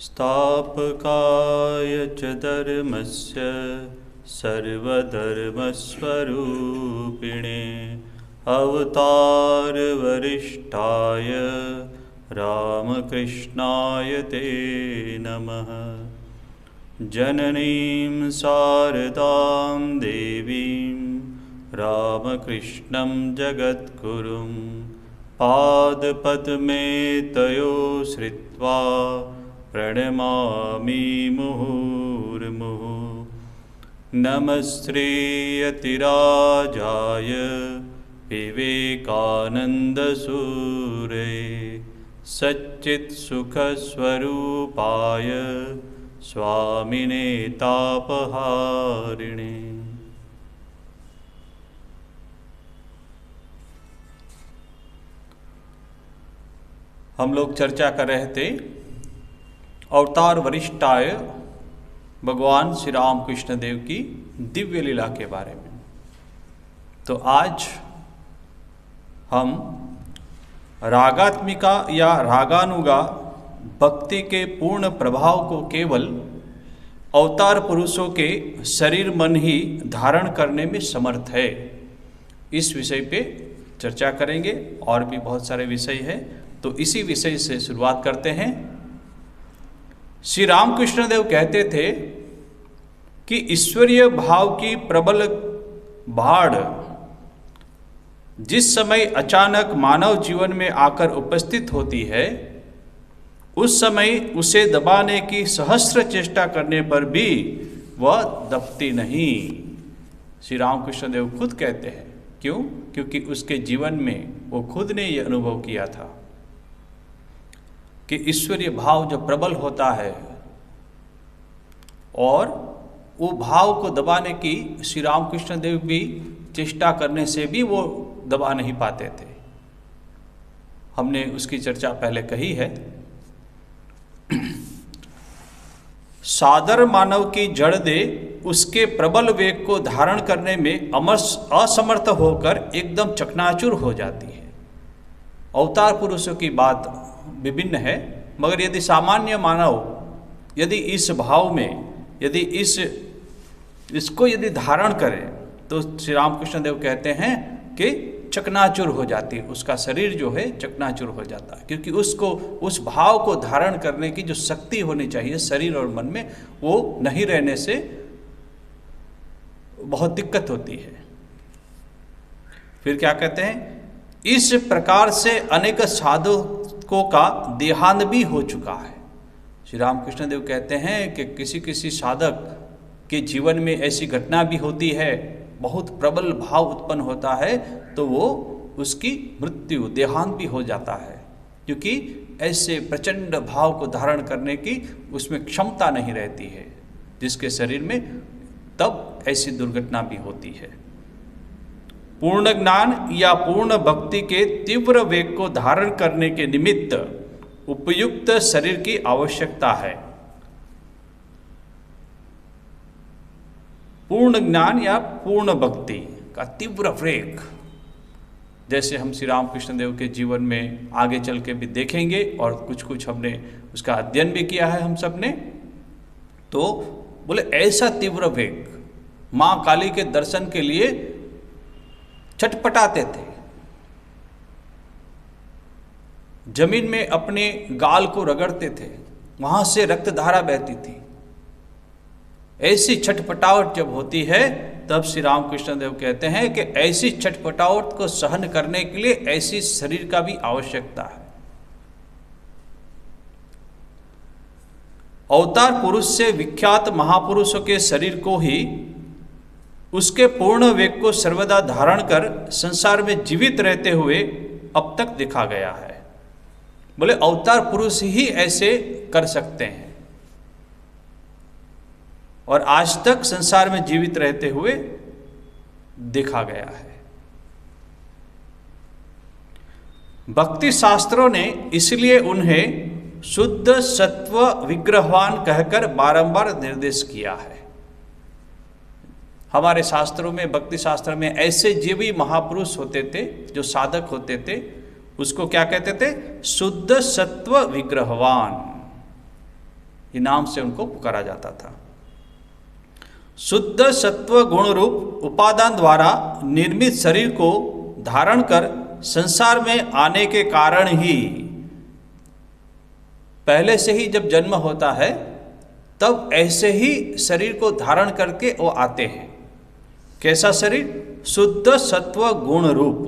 स्थापकाय च धर्मस्य सर्वधर्मस्वरूपिणे अवतारवरिष्ठाय रामकृष्णाय ते नमः। जननीं शारदां देवीं रामकृष्णं जगद्गुरुं पादपद्मे तयो श्रित्वा प्रणमामि मुहुर्मुहुः। नमस्ते यतिराजाय विवेकानन्दसूरये सच्चित्सुखस्वरूपाय स्वामिने तापहारिणे। हम लोग चर्चा कर रहे थे अवतार वरिष्ठाय भगवान श्री राम कृष्ण देव की दिव्य लीला के बारे में। तो आज हम रागात्मिका या रागानुगा भक्ति के पूर्ण प्रभाव को केवल अवतार पुरुषों के शरीर मन ही धारण करने में समर्थ है, इस विषय पे चर्चा करेंगे। और भी बहुत सारे विषय हैं, तो इसी विषय से शुरुआत करते हैं। श्री रामकृष्ण देव कहते थे कि ईश्वरीय भाव की प्रबल बाढ़ जिस समय अचानक मानव जीवन में आकर उपस्थित होती है, उस समय उसे दबाने की सहस्र चेष्टा करने पर भी वह दबती नहीं। श्री रामकृष्ण देव खुद कहते हैं। क्यों? क्योंकि उसके जीवन में वो खुद ने ये अनुभव किया था कि ईश्वरीय भाव जब प्रबल होता है और वो भाव को दबाने की श्री रामकृष्ण देव भी चेष्टा करने से भी वो दबा नहीं पाते थे। हमने उसकी चर्चा पहले कही है। सादर मानव की जड़ दे उसके प्रबल वेग को धारण करने में असमर्थ होकर एकदम चकनाचूर हो जाती है। अवतार पुरुषों की बात विभिन्न है, मगर यदि सामान्य मानव यदि इस भाव में यदि इसको यदि धारण करे तो श्री रामकृष्ण देव कहते हैं कि चकनाचूर हो जाती है, उसका शरीर जो है चकनाचूर हो जाता है। क्योंकि उसको उस भाव को धारण करने की जो शक्ति होनी चाहिए शरीर और मन में, वो नहीं रहने से बहुत दिक्कत होती है। फिर क्या कहते हैं, इस प्रकार से अनेक साधकों का देहांत भी हो चुका है। श्री रामकृष्ण देव कहते हैं कि किसी किसी साधक के जीवन में ऐसी घटना भी होती है, बहुत प्रबल भाव उत्पन्न होता है, तो वो उसकी मृत्यु देहांत भी हो जाता है। क्योंकि ऐसे प्रचंड भाव को धारण करने की उसमें क्षमता नहीं रहती है जिसके शरीर में, तब ऐसी दुर्घटना भी होती है। पूर्ण ज्ञान या पूर्ण भक्ति के तीव्र वेग को धारण करने के निमित्त उपयुक्त शरीर की आवश्यकता है। पूर्ण ज्ञान या पूर्ण भक्ति का तीव्र वेग, जैसे हम श्री रामकृष्ण देव के जीवन में आगे चल के भी देखेंगे और कुछ कुछ हमने उसका अध्ययन भी किया है हम सब ने। तो बोले ऐसा तीव्र वेग, माँ काली के दर्शन के लिए छटपटाते थे, जमीन में अपने गाल को रगड़ते थे, वहां से रक्तधारा बहती थी। ऐसी छटपटाहट जब होती है तब श्री रामकृष्ण देव कहते हैं कि ऐसी छटपटाहट को सहन करने के लिए ऐसी शरीर का भी आवश्यकता है। अवतार पुरुष से विख्यात महापुरुषों के शरीर को ही उसके पूर्ण वेग को सर्वदा धारण कर संसार में जीवित रहते हुए अब तक देखा गया है। बोले अवतार पुरुष ही ऐसे कर सकते हैं और आज तक संसार में जीवित रहते हुए देखा गया है। भक्ति शास्त्रों ने इसलिए उन्हें शुद्ध सत्व विग्रहवान कहकर बारंबार निर्देश किया है। हमारे शास्त्रों में, भक्ति शास्त्र में ऐसे जो भी महापुरुष होते थे, जो साधक होते थे, उसको क्या कहते थे? शुद्ध सत्व विग्रहवान। ये नाम से उनको पुकारा जाता था। शुद्ध सत्व गुण रूप उपादान द्वारा निर्मित शरीर को धारण कर संसार में आने के कारण ही, पहले से ही जब जन्म होता है तब ऐसे ही शरीर को धारण करके वो आते हैं। कैसा शरीर? शुद्ध सत्व गुण रूप।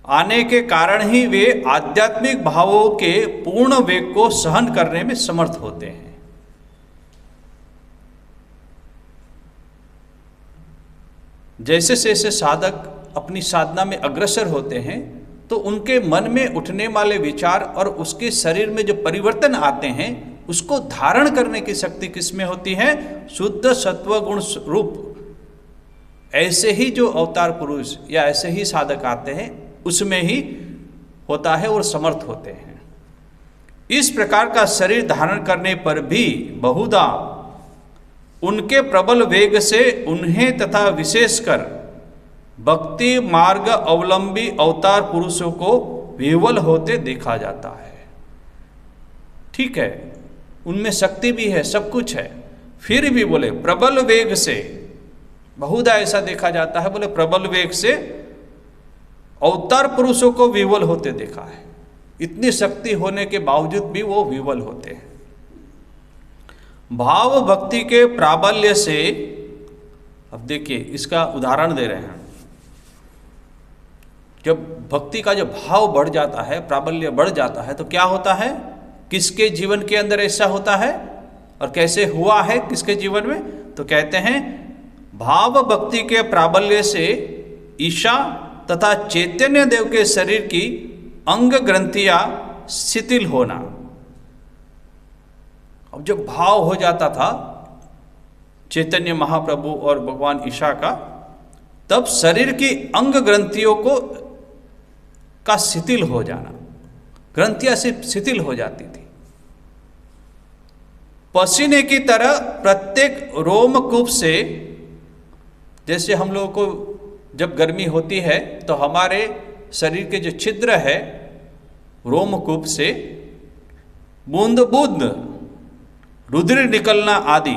आने के कारण ही वे आध्यात्मिक भावों के पूर्ण वेग को सहन करने में समर्थ होते हैं। जैसे जैसे साधक अपनी साधना में अग्रसर होते हैं तो उनके मन में उठने वाले विचार और उसके शरीर में जो परिवर्तन आते हैं उसको धारण करने की शक्ति किसमें होती है? शुद्ध सत्व गुण रूप ऐसे ही जो अवतार पुरुष या ऐसे ही साधक आते हैं उसमें ही होता है और समर्थ होते हैं। इस प्रकार का शरीर धारण करने पर भी बहुधा उनके प्रबल वेग से उन्हें तथा विशेषकर भक्ति मार्ग अवलंबी अवतार पुरुषों को विह्वल होते देखा जाता है। ठीक है, उनमें शक्ति भी है, सब कुछ है, फिर भी बोले प्रबल वेग से, बहुधा ऐसा देखा जाता है, बोले प्रबल वेग से अवतार पुरुषों को विह्वल होते देखा है। इतनी शक्ति होने के बावजूद भी वो विह्वल होते हैं। भाव भक्ति के प्राबल्य से, अब देखिए इसका उदाहरण दे रहे हैं, जब भक्ति का जो भाव बढ़ जाता है, प्राबल्य बढ़ जाता है तो क्या होता है? किसके जीवन के अंदर ऐसा होता है और कैसे हुआ है किसके जीवन में? तो कहते हैं भाव भक्ति के प्राबल्य से ईशा तथा चैतन्य देव के शरीर की अंग ग्रंथियां शिथिल होना। अब जब भाव हो जाता था चैतन्य महाप्रभु और भगवान ईशा का, तब शरीर की अंग ग्रंथियों का शिथिल हो जाना, ग्रंथियां शिथिल हो जाती थी। पसीने की तरह प्रत्येक रोमकूप से, जैसे हम लोगों को जब गर्मी होती है तो हमारे शरीर के जो छिद्र है रोमकूप से बूंद बूंद रुधिर निकलना आदि,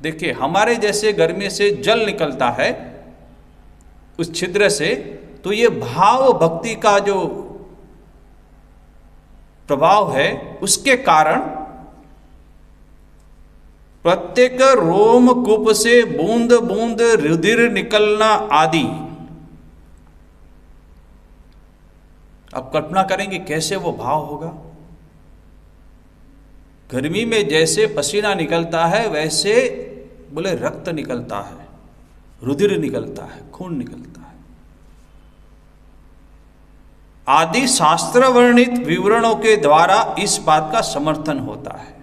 देखिए हमारे जैसे गर्मी से जल निकलता है उस छिद्र से, तो ये भाव भक्ति का जो प्रभाव है उसके कारण प्रत्येक रोमकूप से बूंद बूंद रुधिर निकलना आदि। अब कल्पना करेंगे कैसे वो भाव होगा। गर्मी में जैसे पसीना निकलता है वैसे बोले रक्त निकलता है, रुधिर निकलता है, खून निकलता है आदि शास्त्र वर्णित विवरणों के द्वारा इस बात का समर्थन होता है।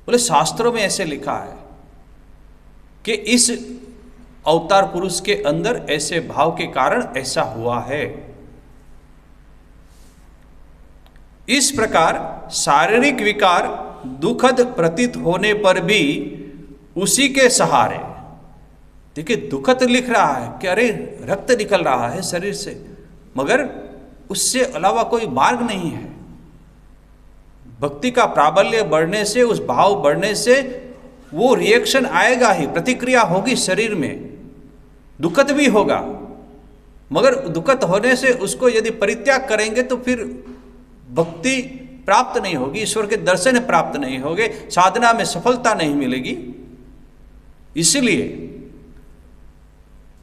बोले शास्त्रों में ऐसे लिखा है कि इस अवतार पुरुष के अंदर ऐसे भाव के कारण ऐसा हुआ है। इस प्रकार शारीरिक विकार दुखद प्रतीत होने पर भी उसी के सहारे, देखिए दुखद लिख रहा है कि अरे रक्त निकल रहा है शरीर से, मगर उससे अलावा कोई मार्ग नहीं है। भक्ति का प्राबल्य बढ़ने से, उस भाव बढ़ने से वो रिएक्शन आएगा ही, प्रतिक्रिया होगी शरीर में, दुखद भी होगा, मगर दुखद होने से उसको यदि परित्याग करेंगे तो फिर भक्ति प्राप्त नहीं होगी, ईश्वर के दर्शन प्राप्त नहीं होंगे, साधना में सफलता नहीं मिलेगी। इसलिए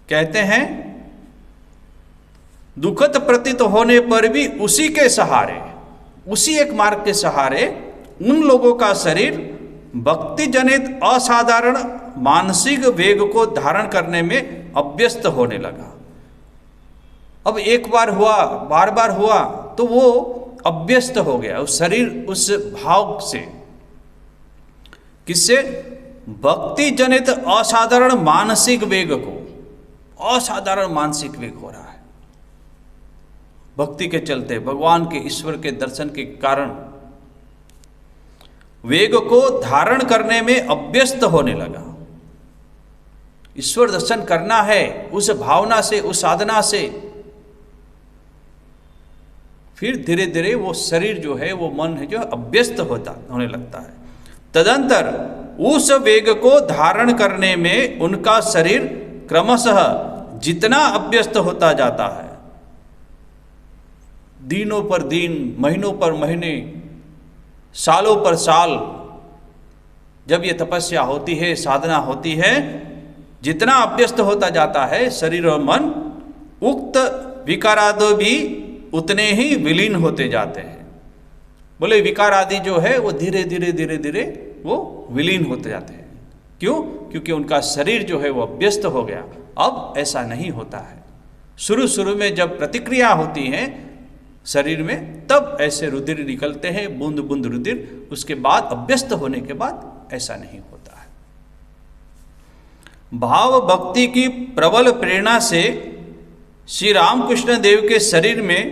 कहते हैं दुखद प्रतीत होने पर भी उसी के सहारे, उसी एक मार्ग के सहारे उन लोगों का शरीर भक्ति जनित असाधारण मानसिक वेग को धारण करने में अभ्यस्त होने लगा। अब एक बार हुआ, बार बार हुआ तो वो अभ्यस्त हो गया उस शरीर, उस भाव से। किससे? भक्ति जनित असाधारण मानसिक वेग को, असाधारण मानसिक वेग हो रहा है भक्ति के चलते, भगवान के ईश्वर के दर्शन के कारण वेग को धारण करने में अभ्यस्त होने लगा। ईश्वर दर्शन करना है उस भावना से, उस साधना से, फिर धीरे धीरे वो शरीर जो है, वो मन है जो अभ्यस्त होने लगता है। तदंतर उस वेग को धारण करने में उनका शरीर क्रमशः जितना अभ्यस्त होता जाता है, दिनों पर दिन, महीनों पर महीने, सालों पर साल, जब ये तपस्या होती है, साधना होती है, जितना अभ्यस्त होता जाता है शरीर और मन, उक्त विकारादि भी उतने ही विलीन होते जाते हैं। बोले विकार आदि जो है वो धीरे धीरे धीरे धीरे वो विलीन होते जाते हैं। क्यों? क्योंकि उनका शरीर जो है वो अभ्यस्त हो गया। अब ऐसा नहीं होता है। शुरू शुरू में जब प्रतिक्रिया होती है शरीर में, तब ऐसे रुधिर निकलते हैं, बूंद बूंद रुधिर। उसके बाद अभ्यस्त होने के बाद ऐसा नहीं होता है। भाव भक्ति की प्रबल प्रेरणा से श्री रामकृष्ण देव के शरीर में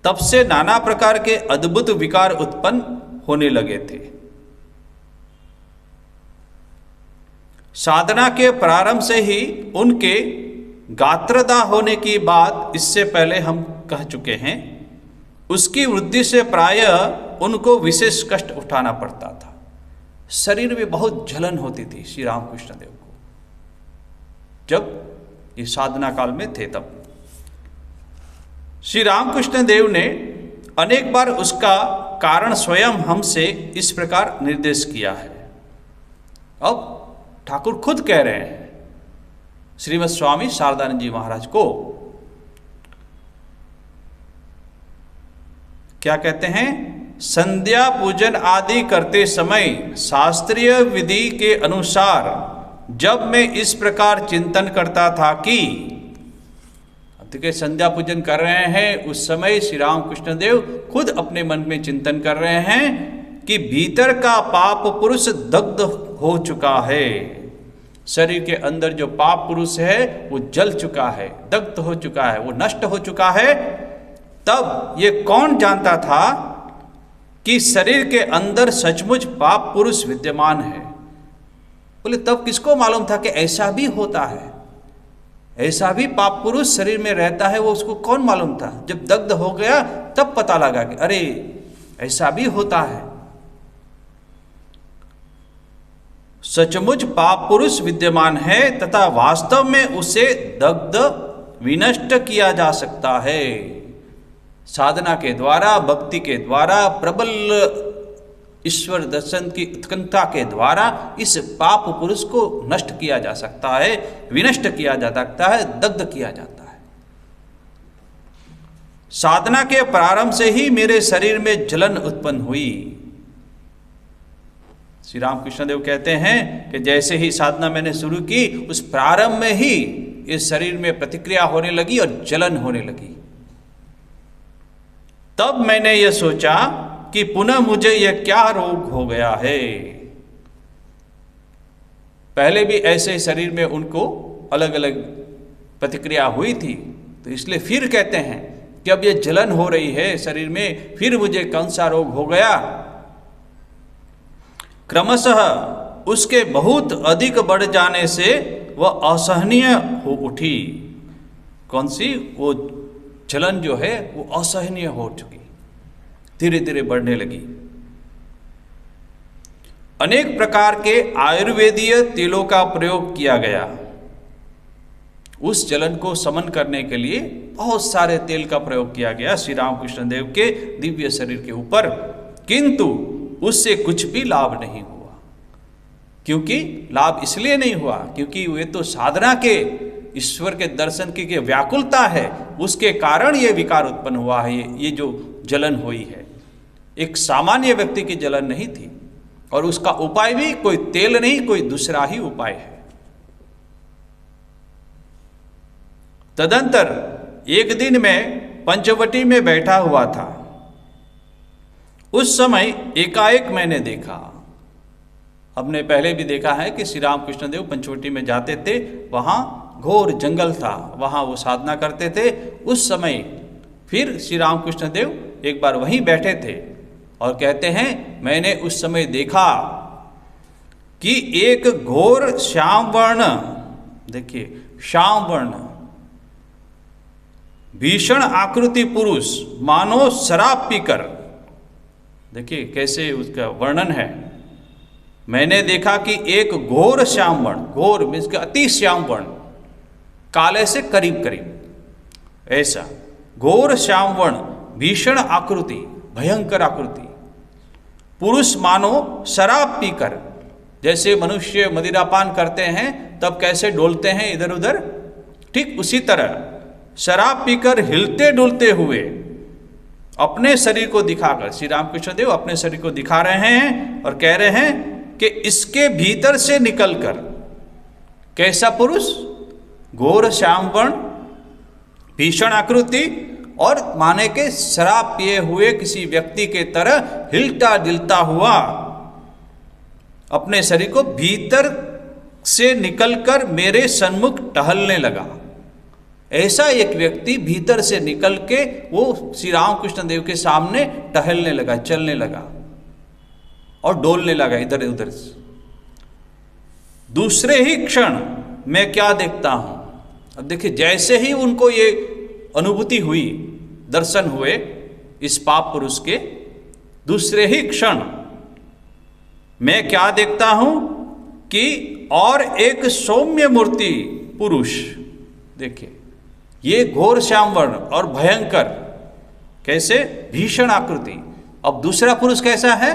तब से नाना प्रकार के अद्भुत विकार उत्पन्न होने लगे थे। साधना के प्रारंभ से ही उनके गात्रदाह होने की बात इससे पहले हम कह चुके हैं। उसकी वृद्धि से प्रायः उनको विशेष कष्ट उठाना पड़ता था। शरीर में बहुत जलन होती थी श्री रामकृष्ण देव को, जब ये साधना काल में थे। तब श्री रामकृष्ण देव ने अनेक बार उसका कारण स्वयं हमसे इस प्रकार निर्देश किया है। अब ठाकुर खुद कह रहे हैं श्रीमद स्वामी शारदानंद जी महाराज को। क्या कहते हैं? संध्या पूजन आदि करते समय शास्त्रीय विधि के अनुसार जब मैं इस प्रकार चिंतन करता था कि, देखिए संध्या पूजन कर रहे हैं, उस समय श्री रामकृष्ण देव खुद अपने मन में चिंतन कर रहे हैं कि भीतर का पाप पुरुष दग्ध हो चुका है। शरीर के अंदर जो पाप पुरुष है वो जल चुका है, दग्ध हो चुका है, वो नष्ट हो चुका है। तब ये कौन जानता था कि शरीर के अंदर सचमुच पाप पुरुष विद्यमान है? बोले तब किसको मालूम था कि ऐसा भी होता है, ऐसा भी पाप पुरुष शरीर में रहता है? वो उसको कौन मालूम था? जब दग्ध हो गया तब पता लगा कि अरे ऐसा भी होता है। सचमुच पाप पुरुष विद्यमान है तथा वास्तव में उसे दग्ध विनष्ट किया जा सकता है। साधना के द्वारा, भक्ति के द्वारा, प्रबल ईश्वर दर्शन की उत्कंठा के द्वारा इस पाप पुरुष को नष्ट किया जा सकता है, विनष्ट किया जा सकता है, दग्ध किया जाता है। साधना के प्रारंभ से ही मेरे शरीर में जलन उत्पन्न हुई। श्री रामकृष्ण देव कहते हैं कि जैसे ही साधना मैंने शुरू की, उस प्रारंभ में ही इस शरीर में प्रतिक्रिया होने लगी और जलन होने लगी। तब मैंने यह सोचा कि पुनः मुझे यह क्या रोग हो गया है। पहले भी ऐसे शरीर में उनको अलग अलग प्रतिक्रिया हुई थी, तो इसलिए फिर कहते हैं कि अब ये जलन हो रही है शरीर में, फिर मुझे कौन सा रोग हो गया। क्रमशः उसके बहुत अधिक बढ़ जाने से वह असहनीय हो उठी। कौन सी? वो जलन जो है वो असहनीय हो चुकी, धीरे धीरे बढ़ने लगी। अनेक प्रकार के आयुर्वेदीय तेलों का प्रयोग किया गया उस जलन को समन करने के लिए। बहुत सारे तेल का प्रयोग किया गया श्री रामकृष्ण देव के दिव्य शरीर के ऊपर, किंतु उससे कुछ भी लाभ नहीं हुआ। क्योंकि लाभ इसलिए नहीं हुआ क्योंकि वे तो साधना के, ईश्वर के दर्शन की व्याकुलता है, उसके कारण ये विकार उत्पन्न हुआ है, ये जो जलन हुई है। एक सामान्य व्यक्ति की जलन नहीं थी, और उसका उपाय भी कोई तेल नहीं, कोई दूसरा ही उपाय है। तदंतर एक दिन मैं पंचवटी में बैठा हुआ था। उस समय एकाएक मैंने देखा, हमने पहले भी देखा है कि श्री रामकृष्ण देव पंचवटी में जाते थे, वहाँ घोर जंगल था, वहाँ वो साधना करते थे। उस समय फिर श्री रामकृष्ण देव एक बार वहीं बैठे थे और कहते हैं मैंने उस समय देखा कि एक घोर श्याम वर्ण, देखिए श्याम वर्ण, भीषण आकृति पुरुष मानो शराब पीकर, देखिए कैसे उसका वर्णन है। मैंने देखा कि एक घोर श्याम वर्ण, घोर मीन्स के अति श्याम वर्ण, काले से करीब करीब, ऐसा घोर श्याम वर्ण, भीषण आकृति, भयंकर आकृति, पुरुष मानो शराब पीकर, जैसे मनुष्य मदिरापान करते हैं तब कैसे डोलते हैं इधर उधर, ठीक उसी तरह शराब पीकर हिलते डुलते हुए अपने शरीर को दिखाकर, श्री रामकृष्ण देव अपने शरीर को दिखा रहे हैं और कह रहे हैं कि इसके भीतर से निकलकर, कैसा पुरुष, घोर श्याम वर्ण, भीषण आकृति, और माने के शराब पिए हुए किसी व्यक्ति के तरह हिलता डिलता हुआ अपने शरीर को भीतर से निकलकर मेरे सन्मुख टहलने लगा। ऐसा एक व्यक्ति भीतर से निकल के वो श्री रामकृष्ण देव के सामने टहलने लगा, चलने लगा और डोलने लगा इधर उधर। दूसरे ही क्षण मैं क्या देखता हूं, अब देखिए जैसे ही उनको ये अनुभूति हुई, दर्शन हुए इस पाप पुरुष के, दूसरे ही क्षण मैं क्या देखता हूं कि और एक सौम्य मूर्ति पुरुष, देखिए ये घोर श्याम वर्ण और भयंकर, कैसे भीषण आकृति। अब दूसरा पुरुष कैसा है,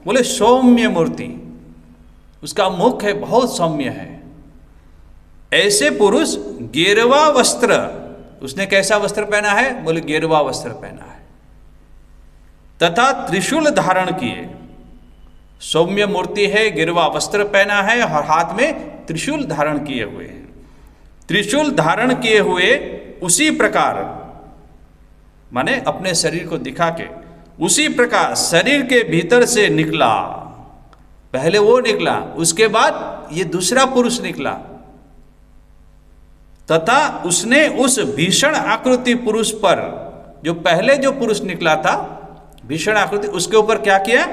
बोले सौम्य मूर्ति, उसका मुख है बहुत सौम्य है। ऐसे पुरुष गेरुआ वस्त्र, उसने कैसा वस्त्र पहना है, बोले गेरुआ वस्त्र पहना है, तथा त्रिशूल धारण किए, सौम्य मूर्ति है, गेरुआ वस्त्र पहना है और हाथ में त्रिशूल धारण किए हुए हैं। त्रिशूल धारण किए हुए उसी प्रकार, माने अपने शरीर को दिखा के उसी प्रकार शरीर के भीतर से निकला। पहले वो निकला, उसके बाद ये दूसरा पुरुष निकला, तथा उसने उस भीषण आकृति पुरुष पर, जो पहले जो पुरुष निकला था भीषण आकृति, उसके ऊपर क्या किया,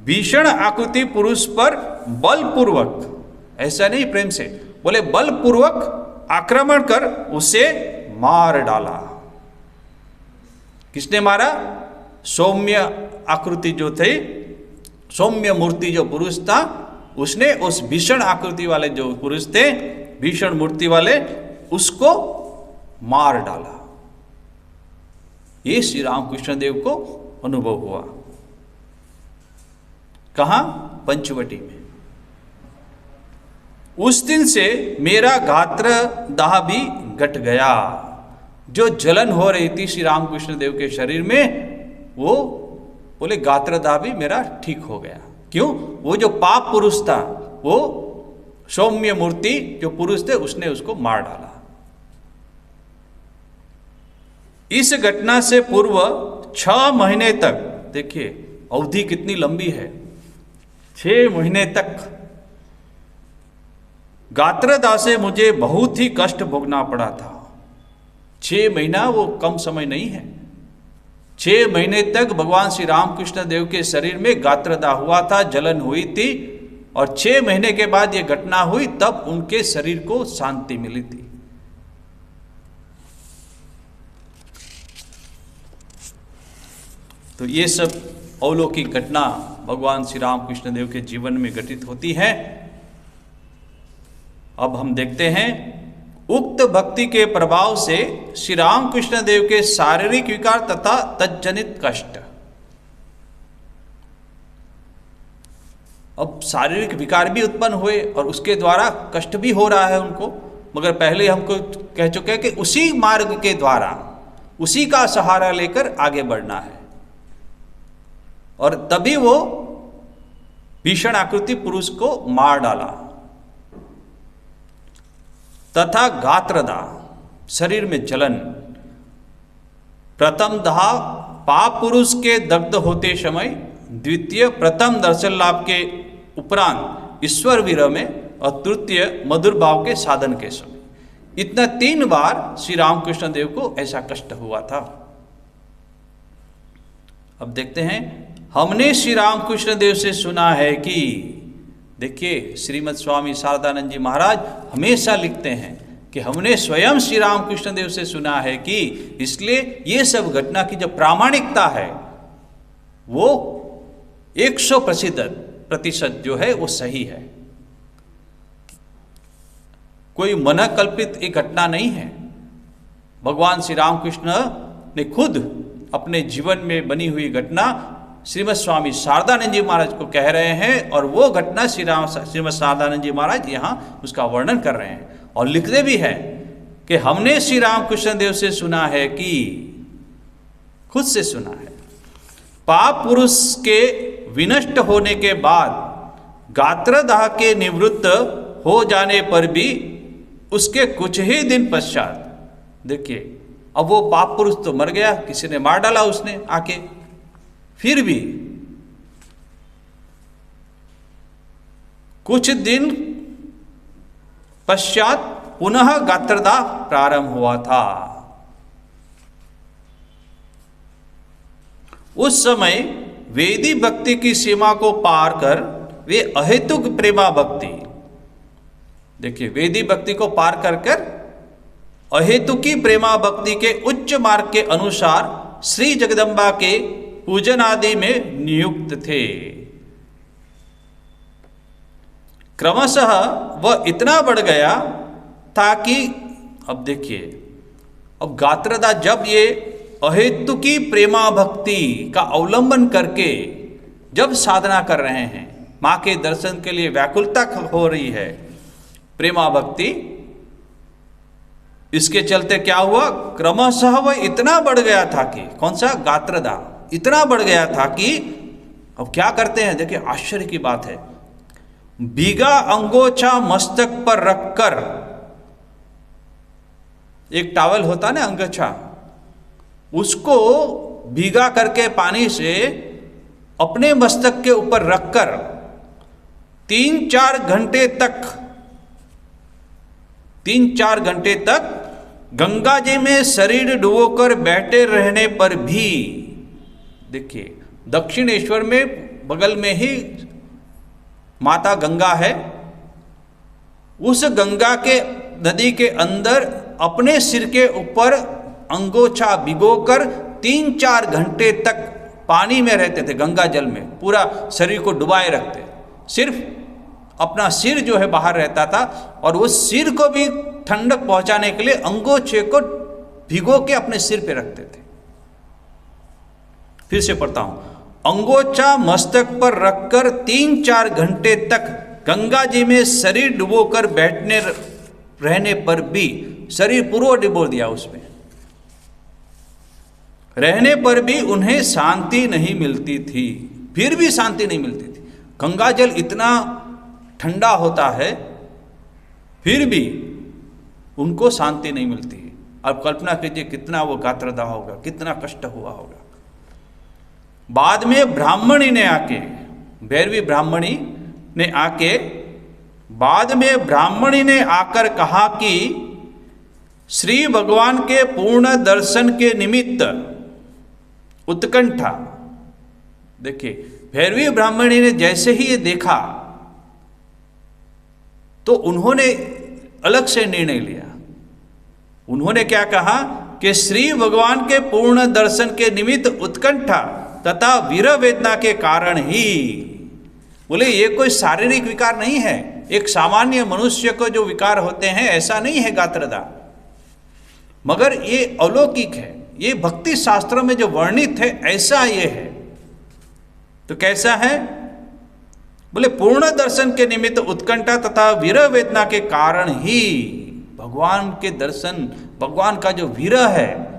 भीषण आकृति पुरुष पर बलपूर्वक, ऐसा नहीं प्रेम से, बोले बलपूर्वक आक्रमण कर उसे मार डाला। किसने मारा, सौम्य आकृति जो थे, सौम्य मूर्ति जो पुरुष था, उसने उस भीषण आकृति वाले जो पुरुष थे, भीषण मूर्ति वाले, उसको मार डाला। ये श्री रामकृष्ण देव को अनुभव हुआ। कहां, पंचवटी में। उस दिन से मेरा गात्र दाह भी घट गया। जो जलन हो रही थी श्री रामकृष्ण देव के शरीर में, वो बोले गात्र दाह भी मेरा ठीक हो गया। क्यों, वो जो पाप पुरुष था, वो सौम्य मूर्ति जो पुरुष थे, उसने उसको मार डाला। इस घटना से पूर्व 6 महीने तक, देखिए अवधि कितनी लंबी है, 6 महीने तक गात्रदाह से मुझे बहुत ही कष्ट भोगना पड़ा था। 6 महीना वो कम समय नहीं है। 6 महीने तक भगवान श्री रामकृष्ण देव के शरीर में गात्रदाह हुआ था, जलन हुई थी, और 6 महीने के बाद ये घटना हुई, तब उनके शरीर को शांति मिली थी। तो ये सब अलौकिक घटना भगवान श्री रामकृष्ण देव के जीवन में घटित होती है। अब हम देखते हैं उक्त भक्ति के प्रभाव से श्री रामकृष्ण देव के शारीरिक विकार तथा तज्जनित कष्ट। अब शारीरिक विकार भी उत्पन्न हुए और उसके द्वारा कष्ट भी हो रहा है उनको, मगर पहले हमको कह चुके हैं कि उसी मार्ग के द्वारा, उसी का सहारा लेकर आगे बढ़ना है, और तभी वो भीषण आकृति पुरुष को मार डाला। तथा गात्रदाह, शरीर में जलन। प्रथम दाह पाप पुरुष के दग्ध होते समय, द्वितीय प्रथम दर्शन लाभ के उपरांत ईश्वर विरह में, और तृतीय मधुर भाव के साधन के समय। इतना 3 बार श्री रामकृष्ण देव को ऐसा कष्ट हुआ था। अब देखते हैं, हमने श्री रामकृष्ण देव से सुना है कि, देखिए श्रीमद स्वामी शारदानंद जी महाराज हमेशा लिखते हैं कि हमने स्वयं श्री रामकृष्ण देव से सुना है कि इसलिए ये सब घटना की जो प्रामाणिकता है वो 100% जो है वो सही है। कोई मन कल्पित एक घटना नहीं है। भगवान श्री रामकृष्ण ने खुद अपने जीवन में बनी हुई घटना श्रीमद स्वामी शारदानंद जी महाराज को कह रहे हैं और वो घटना श्रीमद शारदानंद जी महाराज यहाँ उसका वर्णन कर रहे हैं और लिखते भी हैं कि हमने श्री रामकृष्ण देव से सुना है कि, खुद से सुना है, पाप पुरुष के विनष्ट होने के बाद गात्रदाह के निवृत्त हो जाने पर भी उसके कुछ ही दिन पश्चात, देखिए अब वो पाप पुरुष तो मर गया, किसी ने मार डाला उसने आके, फिर भी कुछ दिन पश्चात पुनः गात्रदाह प्रारंभ हुआ था। उस समय वेदी भक्ति की सीमा को पार कर वे अहेतुक प्रेमा भक्ति, देखिए वेदी भक्ति को पार कर अहेतुकी प्रेमा भक्ति के उच्च मार्ग के अनुसार श्री जगदम्बा के पूजन आदि में नियुक्त थे। क्रमशः वह इतना बढ़ गया था कि, अब देखिए, अब गात्रदाह जब ये अहेतुकी प्रेमा भक्ति का अवलंबन करके जब साधना कर रहे हैं, माँ के दर्शन के लिए व्याकुलता हो रही है, प्रेमा भक्ति, इसके चलते क्या हुआ, क्रमशः वह इतना बढ़ गया था कि, कौन सा, गात्रदाह इतना बढ़ गया था कि अब क्या करते हैं, देखिए आश्चर्य की बात है, भीगा अंगोछा मस्तक पर रखकर, एक टावल होता ना अंगोछा, उसको भीगा करके पानी से अपने मस्तक के ऊपर रखकर 3-4 घंटे तक गंगा जी में शरीर डुबोकर बैठे रहने पर भी, देखिए दक्षिणेश्वर में बगल में ही माता गंगा है, उस गंगा के नदी के अंदर अपने सिर के ऊपर अंगोछा भिगोकर 3-4 घंटे तक पानी में रहते थे, गंगा जल में पूरा शरीर को डुबाए रखते, सिर्फ अपना सिर जो है बाहर रहता था और उस सिर को भी ठंडक पहुंचाने के लिए अंगोछे को भिगो के अपने सिर पे रखते थे। फिर से पढ़ता हूं, अंगोछा मस्तक पर रखकर 3-4 घंटे तक गंगा जी में शरीर डुबोकर बैठने रहने पर भी, शरीर पूरा डुबो दिया उसमें, रहने पर भी उन्हें शांति नहीं मिलती थी, फिर भी शांति नहीं मिलती थी। गंगा जल इतना ठंडा होता है फिर भी उनको शांति नहीं मिलती है। अब कल्पना कीजिए कितना वो गात्रदाह होगा, कितना कष्ट हुआ होगा। बाद में ब्राह्मणी ने आके, भैरवी ब्राह्मणी ने आके, बाद में ब्राह्मणी ने आकर कहा कि श्री भगवान के पूर्ण दर्शन के निमित्त उत्कंठा, देखिए भैरवी ब्राह्मणी ने जैसे ही ये देखा तो उन्होंने अलग से निर्णय लिया। उन्होंने क्या कहा कि श्री भगवान के पूर्ण दर्शन के निमित्त उत्कंठा तथा विरह वेदना के कारण ही, बोले ये कोई शारीरिक विकार नहीं है, एक सामान्य मनुष्य को जो विकार होते हैं ऐसा नहीं है गात्रदाह, मगर ये अलौकिक है, ये भक्ति शास्त्रों में जो वर्णित है ऐसा ये है। तो कैसा है, बोले पूर्ण दर्शन के निमित्त उत्कंठा तथा विरह वेदना के कारण ही, भगवान के दर्शन, भगवान का जो विरह है,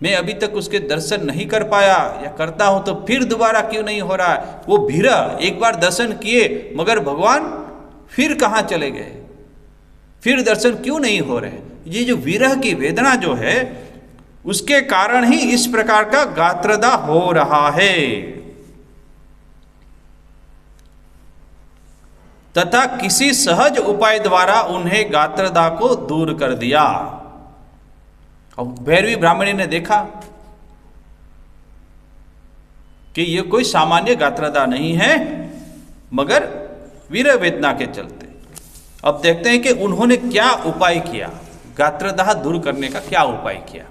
मैं अभी तक उसके दर्शन नहीं कर पाया या करता हूं तो फिर दोबारा क्यों नहीं हो रहा है, वो विरह, एक बार दर्शन किए मगर भगवान फिर कहाँ चले गए, फिर दर्शन क्यों नहीं हो रहे, ये जो विरह की वेदना जो है उसके कारण ही इस प्रकार का गात्रदाह हो रहा है। तथा किसी सहज उपाय द्वारा उन्हें गात्रदाह को दूर कर दिया। अब भैरवी ब्राह्मणी ने देखा कि ये कोई सामान्य गात्रदाह नहीं है मगर विरह वेदना के चलते। अब देखते हैं कि उन्होंने क्या उपाय किया। गात्रदाह दूर करने का क्या उपाय किया।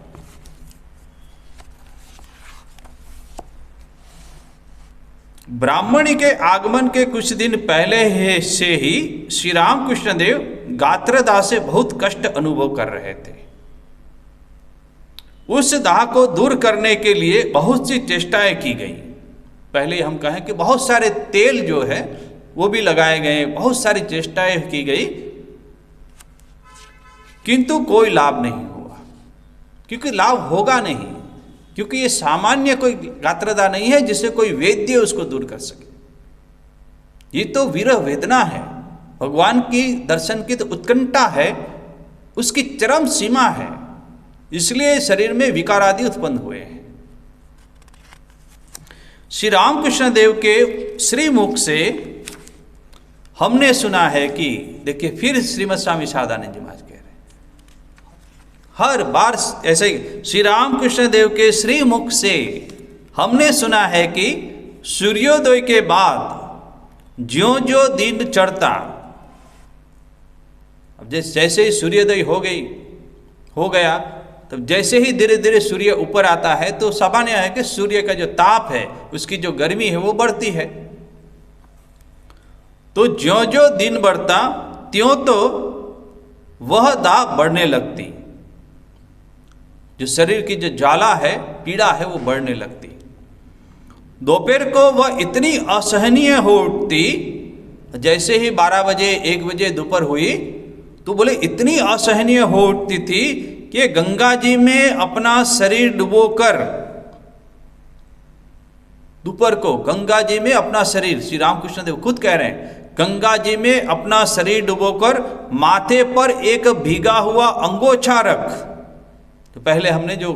ब्राह्मणी के आगमन के कुछ दिन पहले से ही श्री रामकृष्ण देव गात्रदाह से बहुत कष्ट अनुभव कर रहे थे। उस दाह को दूर करने के लिए बहुत सी चेष्टाएं की गई। पहले हम कहें कि बहुत सारे तेल जो है वो भी लगाए गए, बहुत सारी चेष्टाएं की गई, किंतु कोई लाभ नहीं हुआ। क्योंकि लाभ होगा नहीं, क्योंकि ये सामान्य कोई गात्रदाह नहीं है जिसे कोई वैद्य उसको दूर कर सके। ये तो विरह वेदना है, भगवान की दर्शन की तो उत्कंठा है, उसकी चरम सीमा है, इसलिए शरीर में विकार आदि उत्पन्न हुए हैं। श्री रामकृष्ण देव के श्रीमुख से हमने सुना है कि, देखिए फिर श्रीमद स्वामी शारदानंद जी महाराज कह रहे हैं, हर बार ऐसे ही श्री रामकृष्ण देव के श्रीमुख से हमने सुना है कि सूर्योदय के बाद ज्यों ज्यों दिन चढ़ता, अब जैसे ही सूर्योदय हो गया तब जैसे ही धीरे धीरे सूर्य ऊपर आता है तो सामान्य है कि सूर्य का जो ताप है, उसकी जो गर्मी है वो बढ़ती है। तो ज्यों ज्यों दिन बढ़ता त्यों तो वह दाह बढ़ने लगती, जो शरीर की जो ज्वाला है, पीड़ा है, वो बढ़ने लगती। दोपहर को वह इतनी असहनीय हो उठती, जैसे ही 12 बजे 1 बजे दोपहर हुई तो बोले इतनी असहनीय हो उठती थी कि गंगा जी में अपना शरीर डुबोकर, दोपहर को गंगा जी में अपना शरीर, श्री रामकृष्ण देव खुद कह रहे हैं, गंगा जी में अपना शरीर डुबोकर माथे पर एक भीगा हुआ अंगोछा रख, तो पहले हमने जो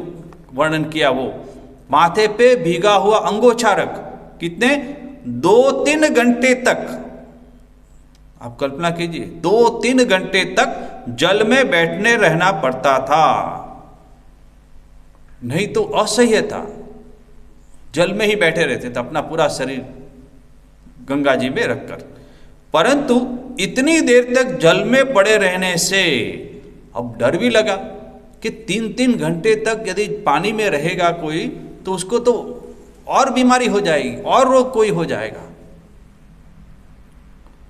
वर्णन किया वो माथे पे भीगा हुआ अंगोछा रख, कितने 2-3 घंटे तक, आप कल्पना कीजिए 2-3 घंटे तक जल में बैठने रहना पड़ता था, नहीं तो असह्य था। जल में ही बैठे रहते थे, अपना पूरा शरीर गंगा जी में रखकर। परंतु इतनी देर तक जल में पड़े रहने से अब डर भी लगा कि 3-3 घंटे तक यदि पानी में रहेगा कोई तो उसको तो और बीमारी हो जाएगी, और रोग कोई हो जाएगा।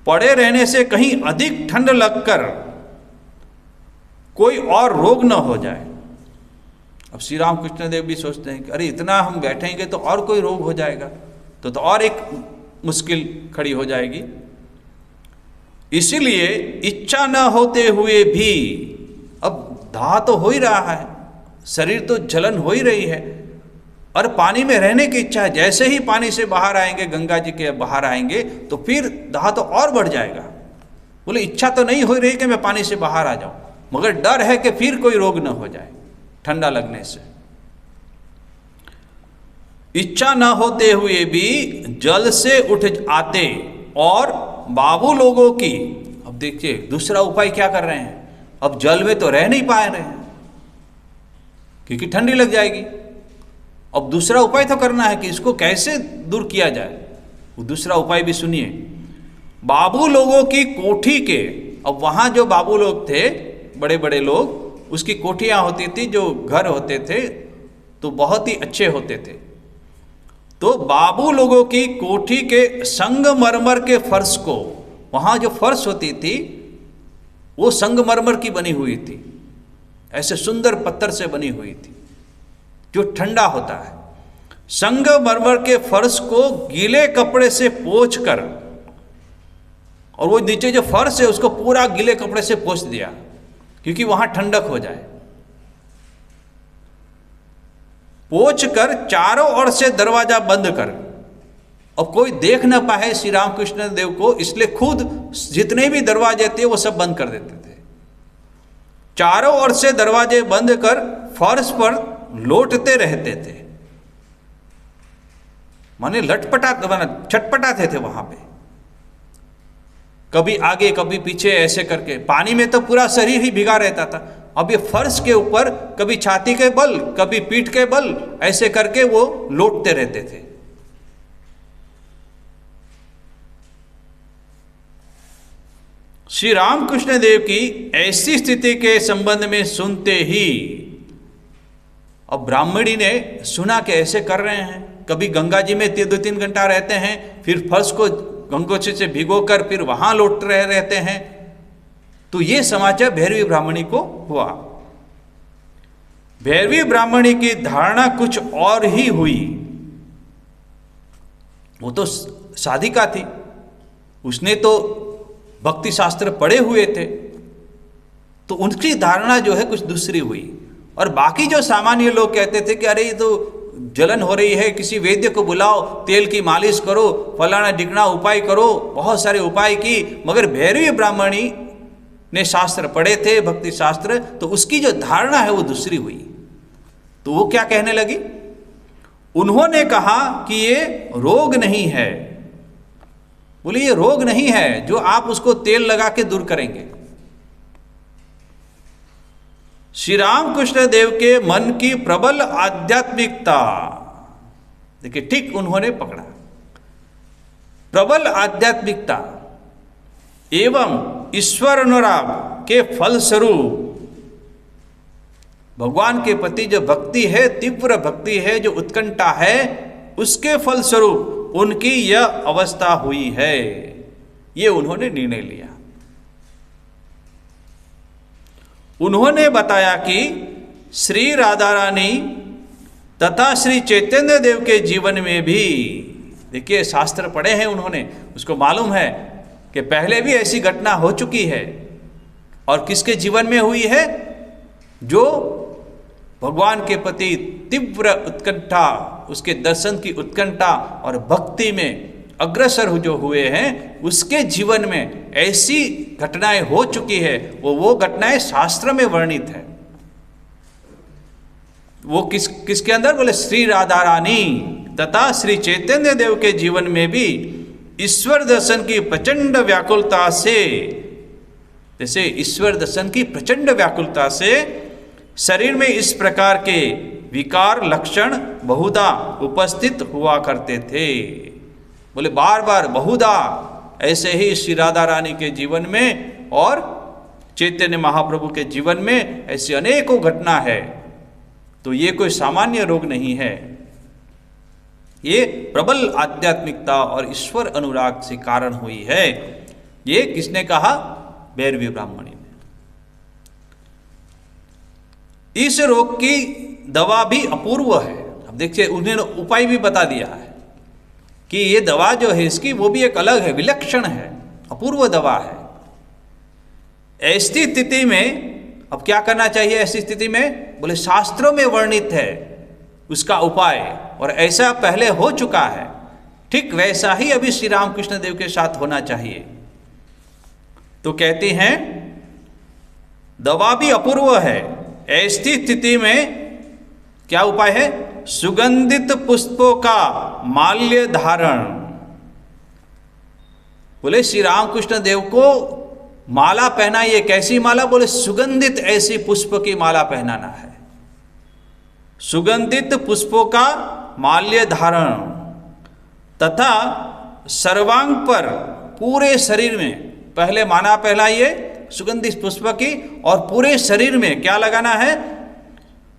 पड़े रहने से कहीं अधिक ठंड लगकर कोई और रोग न हो जाए। अब श्री रामकृष्ण देव भी सोचते हैं कि अरे इतना हम बैठेंगे तो और कोई रोग हो जाएगा, तो और एक मुश्किल खड़ी हो जाएगी। इसीलिए इच्छा न होते हुए भी, अब दाह तो हो ही रहा है, शरीर तो जलन हो ही रही है, और पानी में रहने की इच्छा है। जैसे ही पानी से बाहर आएंगे, गंगा जी के बाहर आएंगे, तो फिर दाह तो और बढ़ जाएगा। बोले इच्छा तो नहीं हो रही कि मैं पानी से बाहर आ जाऊं, मगर डर है कि फिर कोई रोग न हो जाए ठंडा लगने से। इच्छा न होते हुए भी जल से उठ आते, और बाबू लोगों की, अब देखिए दूसरा उपाय क्या कर रहे हैं, अब जल में तो रह नहीं पा रहे हैं क्योंकि ठंडी लग जाएगी। अब दूसरा उपाय तो करना है कि इसको कैसे दूर किया जाए। वो दूसरा उपाय भी सुनिए। बाबू लोगों की कोठी के, अब वहाँ जो बाबू लोग थे, बड़े बड़े लोग, उसकी कोठियाँ होती थी, जो घर होते थे तो बहुत ही अच्छे होते थे। तो बाबू लोगों की कोठी के संगमरमर के फर्श को, वहाँ जो फर्श होती थी वो संगमरमर की बनी हुई थी, ऐसे सुंदर पत्थर से बनी हुई थी जो ठंडा होता है। संगमरमर के फर्श को गीले कपड़े से पोंछकर, और वो नीचे जो फर्श है उसको पूरा गीले कपड़े से पोंछ दिया क्योंकि वहां ठंडक हो जाए। पोंछ कर चारों ओर से दरवाजा बंद कर, अब कोई देख ना पाए श्री रामकृष्ण देव को, इसलिए खुद जितने भी दरवाजे थे वो सब बंद कर देते थे। चारों ओर से दरवाजे बंद कर फर्श पर लौटते रहते थे, माने छटपटाते थे वहां पे, कभी आगे कभी पीछे ऐसे करके। पानी में तो पूरा शरीर ही भीगा रहता था, अब ये फर्श के ऊपर कभी छाती के बल, कभी पीठ के बल, ऐसे करके वो लौटते रहते थे। श्री रामकृष्ण देव की ऐसी स्थिति के संबंध में सुनते ही, अब ब्राह्मणी ने सुना कि ऐसे कर रहे हैं, कभी गंगा जी में 2-3 घंटा रहते हैं, फिर फर्श को गंगोत्री से भिगोकर फिर वहां लौट रहे रहते हैं, तो ये समाचार भैरवी ब्राह्मणी को हुआ। भैरवी ब्राह्मणी की धारणा कुछ और ही हुई। वो तो साधिका थी, उसने तो भक्ति शास्त्र पढ़े हुए थे, तो उनकी धारणा जो है कुछ दूसरी हुई। और बाकी जो सामान्य लोग कहते थे कि अरे ये तो जलन हो रही है, किसी वैद्य को बुलाओ, तेल की मालिश करो, फलाना ढिकना उपाय करो, बहुत सारे उपाय की। मगर भैरवी ब्राह्मणी ने शास्त्र पढ़े थे, भक्ति शास्त्र, तो उसकी जो धारणा है वो दूसरी हुई। तो वो क्या कहने लगी? उन्होंने कहा कि ये रोग नहीं है। बोले ये रोग नहीं है जो आप उसको तेल लगा के दूर करेंगे। श्री रामकृष्ण देव के मन की प्रबल आध्यात्मिकता, देखिए ठीक उन्होंने पकड़ा, प्रबल आध्यात्मिकता एवं ईश्वर अनुराग के फलस्वरूप भगवान के प्रति जो भक्ति है, तीव्र भक्ति है, जो उत्कंठा है, उसके फलस्वरूप उनकी यह अवस्था हुई है। ये उन्होंने निर्णय लिया। उन्होंने बताया कि श्री राधा रानी तथा श्री चैतन्य देव के जीवन में भी, देखिए शास्त्र पढ़े हैं उन्होंने, उसको मालूम है कि पहले भी ऐसी घटना हो चुकी है। और किसके जीवन में हुई है? जो भगवान के प्रति तीव्र उत्कंठा, उसके दर्शन की उत्कंठा और भक्ति में अग्रसर जो हुए हैं, उसके जीवन में ऐसी घटनाएं हो चुकी है। वो घटनाएं शास्त्र में वर्णित है। वो किसके अंदर? बोले श्री राधा रानी तथा श्री चैतन्य देव के जीवन में भी ईश्वर दर्शन की प्रचंड व्याकुलता से, जैसे ईश्वर दर्शन की प्रचंड व्याकुलता से शरीर में इस प्रकार के विकार लक्षण बहुधा उपस्थित हुआ करते थे। बोले बार बार बहुधा ऐसे ही श्री राधा रानी के जीवन में और चैतन्य महाप्रभु के जीवन में ऐसी अनेकों घटना है। तो ये कोई सामान्य रोग नहीं है, ये प्रबल आध्यात्मिकता और ईश्वर अनुराग से कारण हुई है। ये किसने कहा? भैरवी ब्राह्मणी ने। इस रोग की दवा भी अपूर्व है। अब देखिए उन्होंने उपाय भी बता दिया है कि ये दवा जो है इसकी, वो भी एक अलग है, विलक्षण है, अपूर्व दवा है। ऐसी स्थिति में अब क्या करना चाहिए? ऐसी स्थिति में बोले शास्त्रों में वर्णित है उसका उपाय, और ऐसा पहले हो चुका है। ठीक वैसा ही अभी श्री रामकृष्ण देव के साथ होना चाहिए। तो कहते हैं दवा भी अपूर्व है। ऐसी स्थिति में क्या उपाय है? सुगंधित पुष्पों का माल्य धारण। बोले श्री रामकृष्ण देव को माला पहनाइए। कैसी माला? बोले सुगंधित ऐसी पुष्प की माला पहनाना है। सुगंधित पुष्पों का माल्य धारण तथा सर्वांग पर पूरे शरीर में, पहले माला पहनाइए सुगंधित पुष्प की, और पूरे शरीर में क्या लगाना है?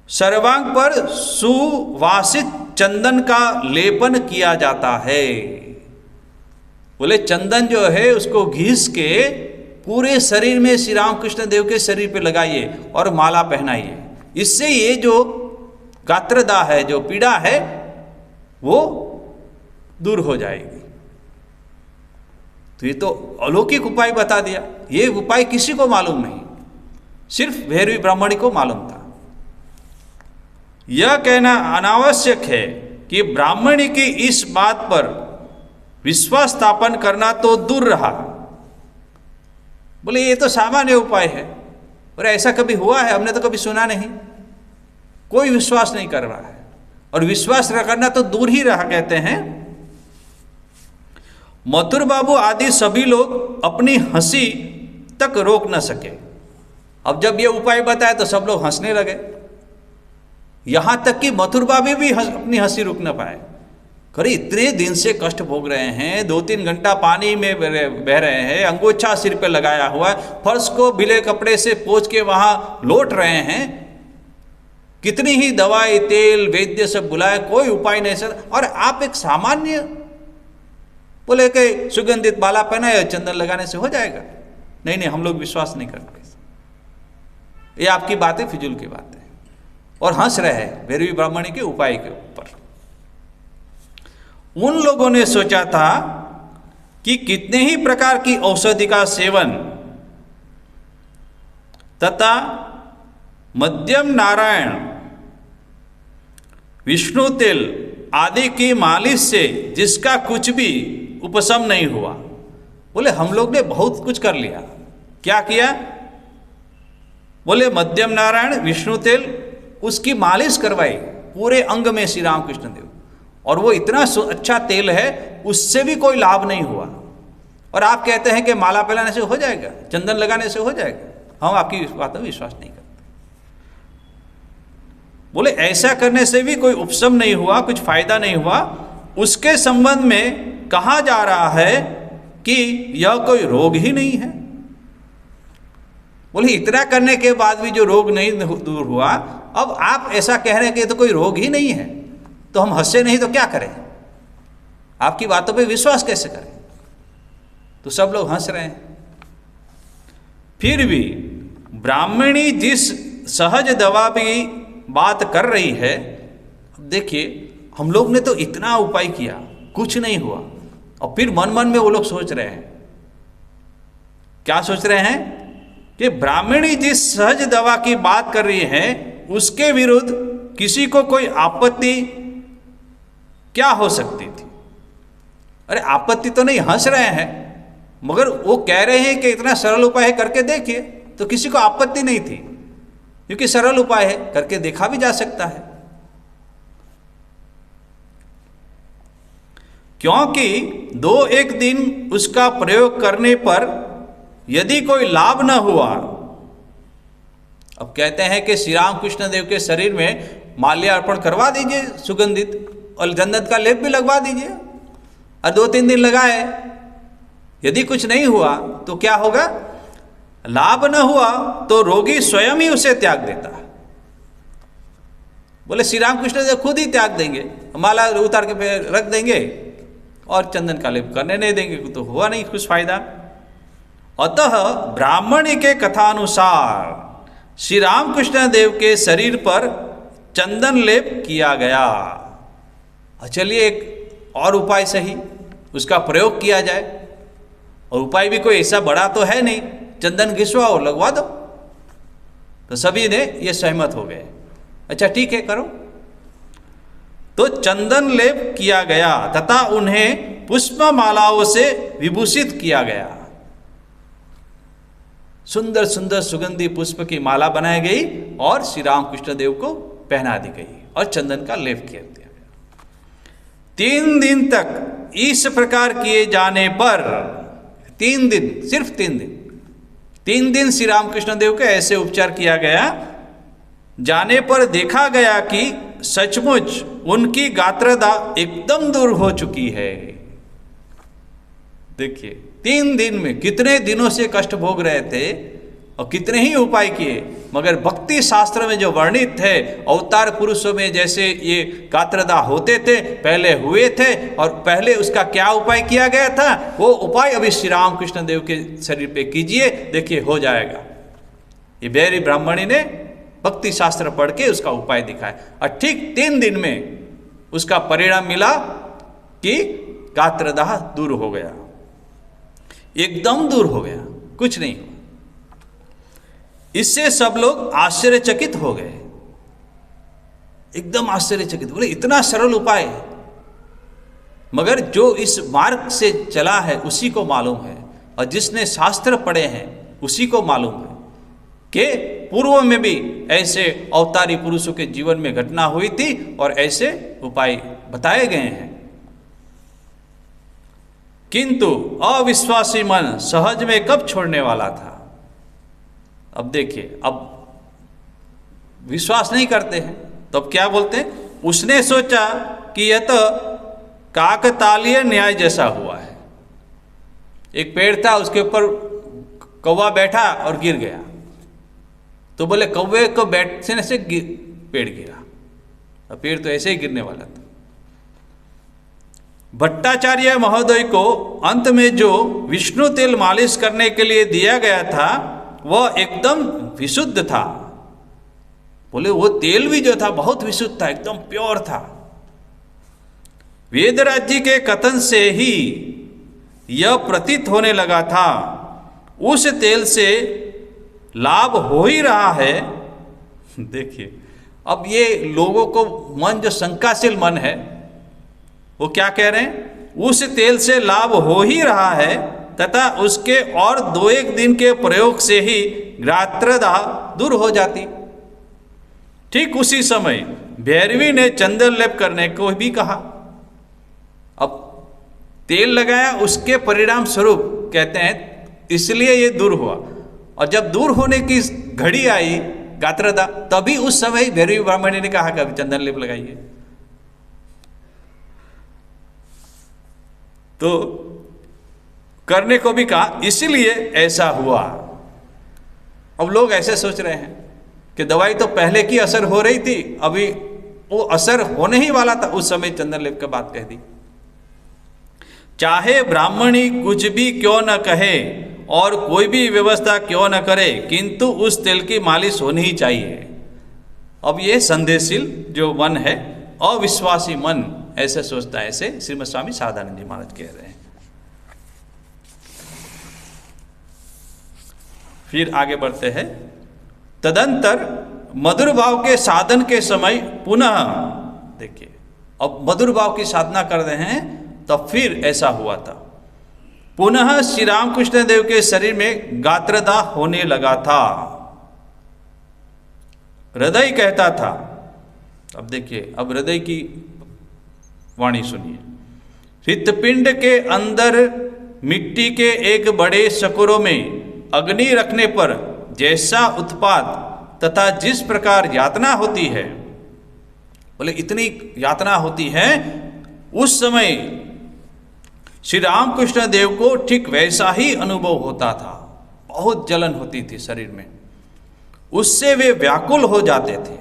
सर्वांग पर सुवासित चंदन का लेपन किया जाता है। बोले चंदन जो है उसको घिस के पूरे शरीर में श्री रामकृष्ण देव के शरीर पे लगाइए और माला पहनाइए। इससे ये जो गात्रदाह है, जो पीड़ा है, वो दूर हो जाएगी। तो ये तो अलौकिक उपाय बता दिया। ये उपाय किसी को मालूम नहीं, सिर्फ भैरवी ब्राह्मणी को मालूम था। यह कहना अनावश्यक है कि ब्राह्मणी की इस बात पर विश्वास स्थापन करना तो दूर रहा। बोले ये तो सामान्य उपाय है, और ऐसा कभी हुआ है? हमने तो कभी सुना नहीं। कोई विश्वास नहीं कर रहा है, और विश्वास करना तो दूर ही रहा। कहते हैं मथुर बाबू आदि सभी लोग अपनी हंसी तक रोक न सके। अब जब ये उपाय बताया तो सब लोग हंसने लगे, यहां तक कि मथुर बाबू भी अपनी हंसी रोक न पाए। करे इतने दिन से कष्ट भोग रहे हैं, 2-3 घंटा पानी में बह रहे हैं, अंगोछा सिर पे लगाया हुआ है, फर्श को भीले कपड़े से पोंछ के वहाँ लौट रहे हैं, कितनी ही दवाई तेल वैद्य सब बुलाए, कोई उपाय नहीं सर। और आप एक सामान्य बोले कि सुगंधित माला पहना या चंदन लगाने से हो जाएगा। नहीं नहीं, हम लोग विश्वास नहीं करते, ये आपकी बातें फिजूल की बातें, और हंस रहे हैं भैरवी ब्राह्मणी के उपाय के ऊपर। उन लोगों ने सोचा था कि कितने ही प्रकार की औषधि का सेवन तथा मध्यम नारायण, विष्णु तेल आदि की मालिश से जिसका कुछ भी उपशम नहीं हुआ। बोले हम लोग ने बहुत कुछ कर लिया। क्या किया? बोले मध्यम नारायण विष्णु तेल, उसकी मालिश करवाई पूरे अंग में श्री रामकृष्ण देव, और वो इतना अच्छा तेल है, उससे भी कोई लाभ नहीं हुआ। और आप कहते हैं कि माला पहनाने से हो जाएगा, चंदन लगाने से हो जाएगा। हम आपकी बात में विश्वास नहीं करते। बोले ऐसा करने से भी कोई उपशम नहीं हुआ, कुछ फायदा नहीं हुआ। उसके संबंध में कहा जा रहा है कि यह कोई रोग ही नहीं है। बोले इतना करने के बाद भी जो रोग नहीं दूर हुआ, अब आप ऐसा कह रहे हैं कि तो कोई रोग ही नहीं है, तो हम हंसे नहीं तो क्या करें? आपकी बातों पे विश्वास कैसे करें? तो सब लोग हंस रहे हैं। फिर भी ब्राह्मणी जिस सहज दवा की बात कर रही है, देखिए हम लोग ने तो इतना उपाय किया, कुछ नहीं हुआ, और फिर मन मन में वो लोग सोच रहे हैं, क्या सोच रहे हैं कि ब्राह्मणी जिस सहज दवा की बात कर रही है उसके विरुद्ध किसी को कोई आपत्ति क्या हो सकती थी? अरे आपत्ति तो नहीं, हंस रहे हैं, मगर वो कह रहे हैं कि इतना सरल उपाय है, करके देखिए, तो किसी को आपत्ति नहीं थी, क्योंकि सरल उपाय है, करके देखा भी जा सकता है। क्योंकि 2-1 दिन उसका प्रयोग करने पर यदि कोई लाभ न हुआ, अब कहते हैं कि श्री राम कृष्ण देव के शरीर में माल्यार्पण करवा दीजिए सुगंधित, और चंदन का लेप भी लगवा दीजिए, और 2-3 दिन लगाए, यदि कुछ नहीं हुआ तो क्या होगा? लाभ न हुआ तो रोगी स्वयं ही उसे त्याग देता है। बोले श्री राम कृष्ण देव खुद ही त्याग देंगे, माला उतार के पे रख देंगे और चंदन का लेप करने नहीं देंगे, तो हुआ नहीं कुछ फायदा। अतः ब्राह्मणी के कथानुसार श्री रामकृष्ण देव के शरीर पर चंदन लेप किया गया। चलिए एक और उपाय सही, उसका प्रयोग किया जाए, और उपाय भी कोई ऐसा बड़ा तो है नहीं, चंदन घिसवाओ लगवा दो। तो सभी ने ये सहमत हो गए, अच्छा ठीक है करो। तो चंदन लेप किया गया तथा उन्हें पुष्प मालाओं से विभूषित किया गया। सुंदर सुंदर सुगंधी पुष्प की माला बनाई गई और श्री रामकृष्ण देव को पहना दी गई और चंदन का लेप किया गया। 3 दिन तक इस प्रकार किए जाने पर, 3 दिन, सिर्फ 3 दिन श्री रामकृष्ण देव के ऐसे उपचार किया गया, जाने पर देखा गया कि सचमुच उनकी गात्रता एकदम दूर हो चुकी है। देखिए 3 दिन में, कितने दिनों से कष्ट भोग रहे थे और कितने ही उपाय किए, मगर भक्ति शास्त्र में जो वर्णित थे अवतार पुरुषों में जैसे ये गात्रदा होते थे, पहले हुए थे, और पहले उसका क्या उपाय किया गया था, वो उपाय अभी श्री राम कृष्ण देव के शरीर पे कीजिए, देखिए हो जाएगा। ये भैरवी ब्राह्मणी ने भक्ति शास्त्र पढ़ के उसका उपाय दिखाया, और ठीक 3 दिन में उसका परिणाम मिला कि गात्रदाह दूर हो गया, एकदम दूर हो गया, कुछ नहीं हुआ। इससे सब लोग आश्चर्यचकित हो गए, एकदम आश्चर्यचकित, बोले इतना सरल उपाय, मगर जो इस मार्ग से चला है उसी को मालूम है, और जिसने शास्त्र पढ़े हैं उसी को मालूम है कि पूर्व में भी ऐसे अवतारी पुरुषों के जीवन में घटना हुई थी और ऐसे उपाय बताए गए हैं। किंतु अविश्वासी मन सहज में कब छोड़ने वाला था। अब देखिए, अब विश्वास नहीं करते हैं तो अब क्या बोलते हैं, उसने सोचा कि यह तो काकतालीय न्याय जैसा हुआ है। एक पेड़ था, उसके ऊपर कौवा बैठा और गिर गया, तो बोले कौवे को बैठने से पेड़ गिरा, और पेड़ तो ऐसे ही गिरने वाला था। भट्टाचार्य महोदय को अंत में जो विष्णु तेल मालिश करने के लिए दिया गया था वह एकदम विशुद्ध था। बोले वो तेल भी जो था बहुत विशुद्ध था, एकदम प्योर था। वेदराज जी के कथन से ही यह प्रतीत होने लगा था उस तेल से लाभ हो ही रहा है। देखिए अब ये लोगों को मन जो शंकाशील मन है वो क्या कह रहे हैं, उस तेल से लाभ हो ही रहा है तथा उसके और 2-1 दिन के प्रयोग से ही गात्रदाह दूर हो जाती। ठीक उसी समय भैरवी ने चंदन लेप करने को भी कहा। अब तेल लगाया, उसके परिणाम स्वरूप कहते हैं इसलिए ये दूर हुआ, और जब दूर होने की घड़ी आई गात्रदाह, तभी उस समय भैरवी ब्राह्मणी ने कहा कि चंदन लेप लगाइए। तो करने को भी कहा, इसलिए ऐसा हुआ। अब लोग ऐसे सोच रहे हैं कि दवाई तो पहले की असर हो रही थी, अभी वो असर होने ही वाला था, उस समय चंदन लेप की बात कह दी। चाहे ब्राह्मणी कुछ भी क्यों न कहे और कोई भी व्यवस्था क्यों न करे, किंतु उस तेल की मालिश होनी ही चाहिए। अब ये संदेहशील जो मन है, अविश्वासी मन ऐसे सोचता है, ऐसे श्रीमद स्वामी साधानंद जी महाराज कह रहे हैं। फिर आगे बढ़ते हैं। तदंतर मधुर भाव के साधन के समय पुनः, देखिए अब मधुर भाव की साधना कर रहे हैं, तब फिर ऐसा हुआ था, पुनः श्री रामकृष्ण देव के शरीर में गात्रदाह होने लगा था। हृदय कहता था, अब देखिए अब हृदय की वाणी सुनिए। हृत्पिंड के अंदर मिट्टी के एक बड़े शकोरों में अग्नि रखने पर जैसा उत्पाद तथा जिस प्रकार यातना होती है, बोले इतनी यातना होती है, उस समय श्री रामकृष्ण देव को ठीक वैसा ही अनुभव होता था। बहुत जलन होती थी शरीर में, उससे वे व्याकुल हो जाते थे।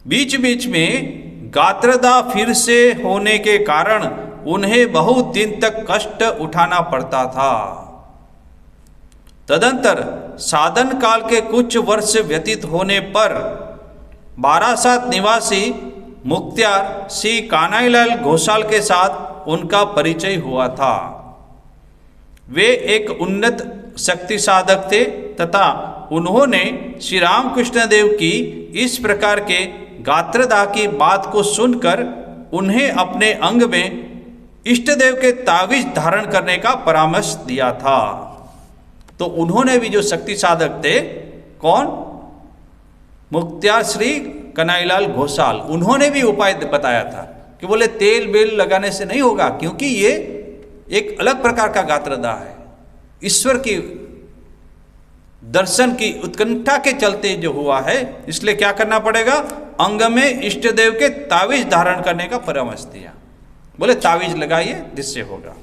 बीच बीच में गात्रदाह फिर से होने के कारण उन्हें बहुत दिन तक कष्ट उठाना पड़ता था। तदंतर साधन काल के कुछ वर्ष व्यतीत होने पर बारासात निवासी मुक्त्यार श्री कान्हाईलाल घोषाल के साथ उनका परिचय हुआ था। वे एक उन्नत शक्ति साधक थे तथा उन्होंने श्री रामकृष्ण देव की इस प्रकार के गात्रदाह की बात को सुनकर उन्हें अपने अंग में इष्ट देव के तावीज धारण करने का परामर्श दिया था। तो उन्होंने भी जो शक्ति साधक थे, कौन, मुक्त्यार श्री कन्हाईलाल घोषाल, उन्होंने भी उपाय बताया था कि बोले तेल बेल लगाने से नहीं होगा, क्योंकि ये एक अलग प्रकार का गात्रदाह है। ईश्वर की दर्शन की उत्कंठा के चलते जो हुआ है, इसलिए क्या करना पड़ेगा, अंग में इष्ट देव के तावीज धारण करने का परामर्श दिया। बोले तावीज लगाइए जिससे होगा।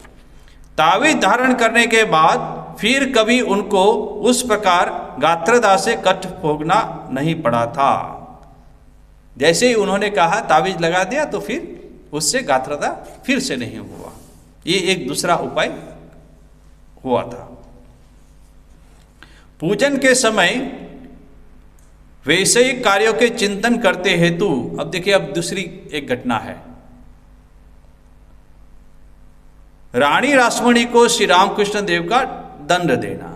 तावीज धारण करने के बाद फिर कभी उनको उस प्रकार गात्रदाह से कष्ट भोगना नहीं पड़ा था। जैसे ही उन्होंने कहा तावीज लगा दिया, तो फिर उससे गात्रदाह फिर से नहीं हुआ। ये एक दूसरा उपाय हुआ था। पूजन के समय वैषयिक कार्यों के चिंतन करते हेतु, अब देखिए अब दूसरी एक घटना है। रानी रासमणी को श्री रामकृष्ण देव का दंड देना।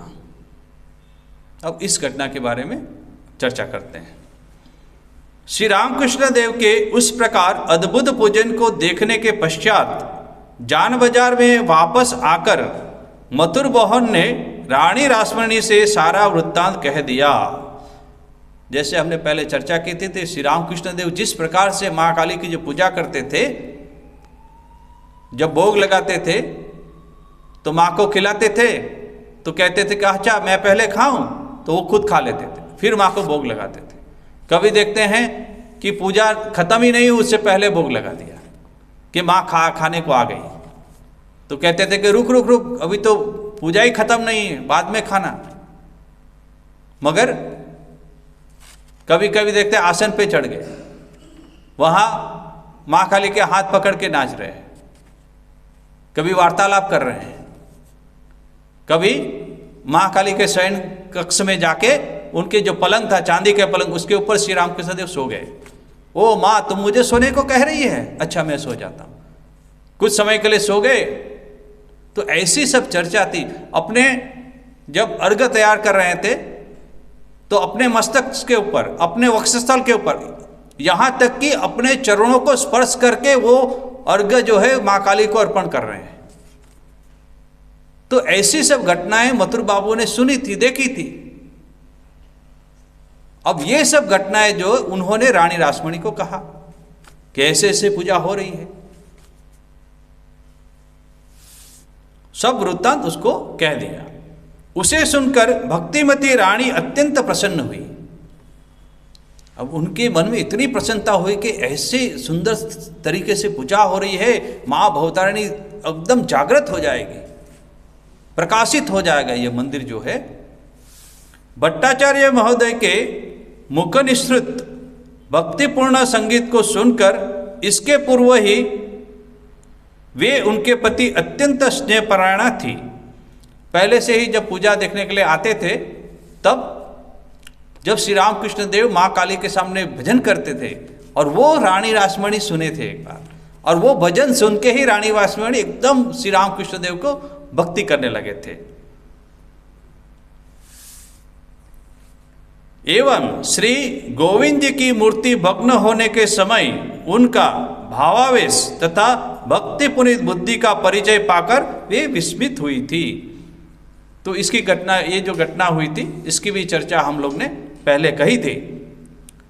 अब इस घटना के बारे में चर्चा करते हैं। श्री रामकृष्ण देव के उस प्रकार अद्भुत पूजन को देखने के पश्चात जान बाजार में वापस आकर मथुर मोहन ने रानी रासमणी से सारा वृत्तांत कह दिया। जैसे हमने पहले चर्चा की थी, श्री रामकृष्ण देव जिस प्रकार से माँ काली की जो पूजा करते थे, जब भोग लगाते थे तो माँ को खिलाते थे, तो कहते थे कि अच्छा मैं पहले खाऊं, तो वो खुद खा लेते थे, फिर माँ को भोग लगाते थे। कभी देखते हैं कि पूजा खत्म ही नहीं हुई, उससे पहले भोग लगा दिया। कि माँ खाने को आ गई, तो कहते थे कि रुक रुक रुक, अभी तो पूजा ही खत्म नहीं है, बाद में खाना। मगर कभी कभी देखते आसन पे चढ़ गए, वहाँ माँ काली के हाथ पकड़ के नाच रहे हैं, कभी वार्तालाप कर रहे हैं, कभी माँ काली के शयन कक्ष में जाके उनके जो पलंग था, चांदी के पलंग, उसके ऊपर श्री रामकृष्ण देव सो गए। ओ माँ, तुम मुझे सोने को कह रही है, अच्छा मैं सो जाता हूँ। कुछ समय के लिए सो गए। तो ऐसी सब चर्चा थी। अपने जब अर्घ तैयार कर रहे थे तो अपने मस्तक के ऊपर, अपने वक्षस्थल के ऊपर, यहाँ तक कि अपने चरणों को स्पर्श करके वो अर्घ जो है माँ काली को अर्पण कर रहे हैं। तो ऐसी सब घटनाएं मथुर बाबू ने सुनी थी, देखी थी। अब ये सब घटनाएं जो उन्होंने रानी रासमणी को कहा कि ऐसे ऐसे पूजा हो रही है, सब वृत्तांत उसको कह दिया। उसे सुनकर भक्तिमती रानी अत्यंत प्रसन्न हुई। अब उनके मन में इतनी प्रसन्नता हुई कि ऐसे सुंदर तरीके से पूजा हो रही है, माँ भवतारिणी एकदम जागृत हो जाएगी, प्रकाशित हो जाएगा ये मंदिर जो है। भट्टाचार्य महोदय के मुख निसृत भक्तिपूर्ण संगीत को सुनकर इसके पूर्व ही वे उनके प्रति अत्यंत स्नेहपरायणा थी। पहले से ही जब पूजा देखने के लिए आते थे, तब जब श्री रामकृष्ण देव माँ काली के सामने भजन करते थे और वो रानी रासमणी सुने थे एक बार, और वो भजन सुन के ही रानी रासमणी एकदम श्री रामकृष्ण देव को भक्ति करने लगे थे। एवं श्री गोविंद जी की मूर्ति भग्न होने के समय उनका भावावेश तथा भक्ति पुनीत बुद्धि का परिचय पाकर वे विस्मित हुई थी। तो इसकी घटना, ये जो घटना हुई थी, इसकी भी चर्चा हम लोग ने पहले कही थी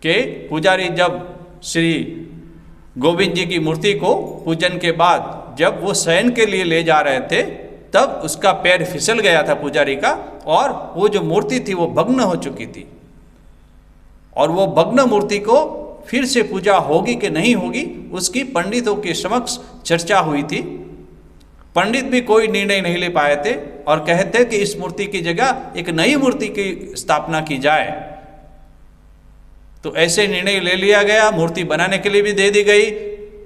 कि पुजारी जब श्री गोविंद जी की मूर्ति को पूजन के बाद जब वो शयन के लिए ले जा रहे थे, तब उसका पैर फिसल गया था पुजारी का, और वो जो मूर्ति थी वो भग्न हो चुकी थी। और वो भग्न मूर्ति को फिर से पूजा होगी कि नहीं होगी, उसकी पंडितों के समक्ष चर्चा हुई थी। पंडित भी कोई निर्णय नहीं ले पाए थे और कहते कि इस मूर्ति की जगह एक नई मूर्ति की स्थापना की जाए। तो ऐसे निर्णय ले लिया गया, मूर्ति बनाने के लिए भी दे दी गई।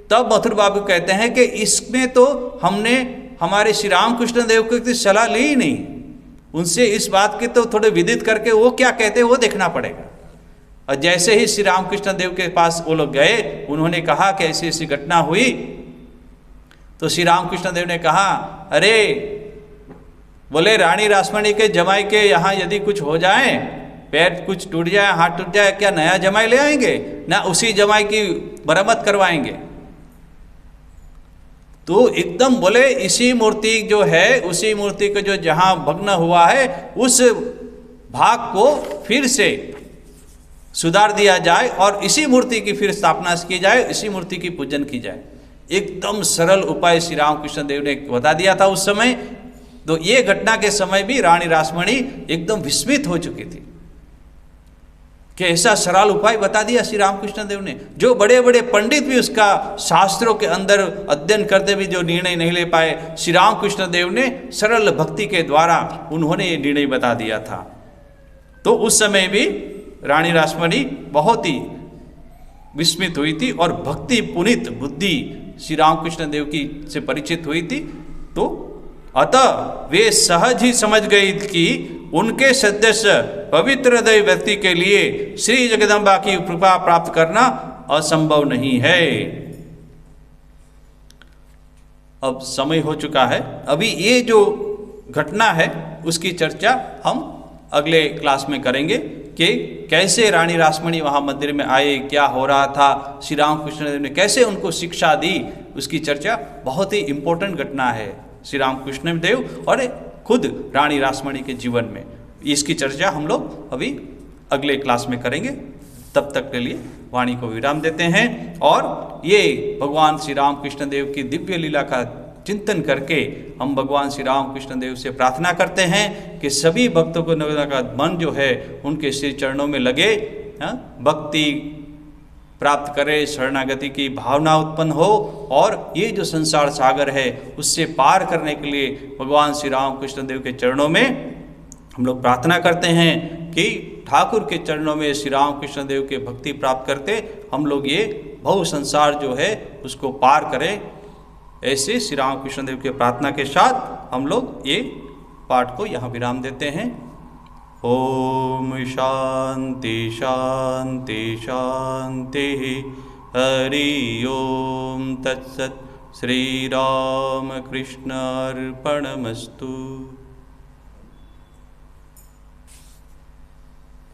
तब मथुर बाबू कहते हैं कि इसमें तो हमने हमारे श्री रामकृष्ण देव की सलाह ली ही नहीं, उनसे इस बात की तो थोड़े विदित करके वो क्या कहते हैं वो देखना पड़ेगा। और जैसे ही श्री रामकृष्ण देव के पास वो लोग गए, उन्होंने कहा कि ऐसी ऐसी घटना हुई, तो श्री रामकृष्ण देव ने कहा, अरे बोले रानी रासमणी के जमाई के यहाँ यदि कुछ हो जाए, पैर कुछ टूट जाए, हाथ टूट जाए, क्या नया जमाई ले आएंगे? ना उसी जमाई की मरम्मत करवाएंगे? तो एकदम बोले इसी मूर्ति जो है, उसी मूर्ति को जो जहाँ भग्न हुआ है, उस भाग को फिर से सुधार दिया जाए और इसी मूर्ति की फिर स्थापना की जाए, इसी मूर्ति की पूजन की जाए। एकदम सरल उपाय श्री रामकृष्ण देव ने बता दिया था उस समय। तो ये घटना के समय भी रानी रासमणी एकदम विस्मित हो चुकी थी कि ऐसा सरल उपाय बता दिया श्री रामकृष्ण देव ने, जो बड़े बड़े पंडित भी उसका शास्त्रों के अंदर अध्ययन करते भी जो निर्णय नहीं ले पाए, श्री रामकृष्ण देव ने सरल भक्ति के द्वारा उन्होंने ये निर्णय बता दिया था। तो उस समय भी रानी रासमणी बहुत ही विस्मित हुई थी और भक्ति पुनीत बुद्धि श्री रामकृष्ण देव की से परिचित हुई थी। तो अतः वे सहज ही समझ गई कि उनके सदस्य पवित्र हृदय व्यक्ति के लिए श्री जगदम्बा की कृपा प्राप्त करना असंभव नहीं है। अब समय हो चुका है, अभी ये जो घटना है उसकी चर्चा हम अगले क्लास में करेंगे कि कैसे रानी रासमणी वहाँ मंदिर में आए, क्या हो रहा था, श्री रामकृष्ण देव ने कैसे उनको शिक्षा दी, उसकी चर्चा बहुत ही इम्पोर्टेंट घटना है श्री रामकृष्ण देव और खुद रानी रासमणी के जीवन में। इसकी चर्चा हम लोग अभी अगले क्लास में करेंगे। तब तक के लिए वाणी को विराम देते हैं और ये भगवान श्री रामकृष्ण देव की दिव्य लीला का चिंतन करके हम भगवान श्री रामकृष्ण देव से प्रार्थना करते हैं कि सभी भक्तों को नवदा का मन जो है उनके श्री चरणों में लगे, भक्ति प्राप्त करे, शरणागति की भावना उत्पन्न हो और ये जो संसार सागर है उससे पार करने के लिए भगवान श्री राम कृष्ण देव के चरणों में हम लोग प्रार्थना करते हैं कि ठाकुर के चरणों में श्री राम कृष्ण देव के भक्ति प्राप्त करते हम लोग ये भव संसार जो है उसको पार करें। ऐसे श्री राम कृष्ण देव के प्रार्थना के साथ हम लोग ये पाठ को यहाँ विराम देते हैं। ओम शांति शांति शांति। हरि ओम तत्सत्। श्री राम कृष्ण अर्पणमस्तु।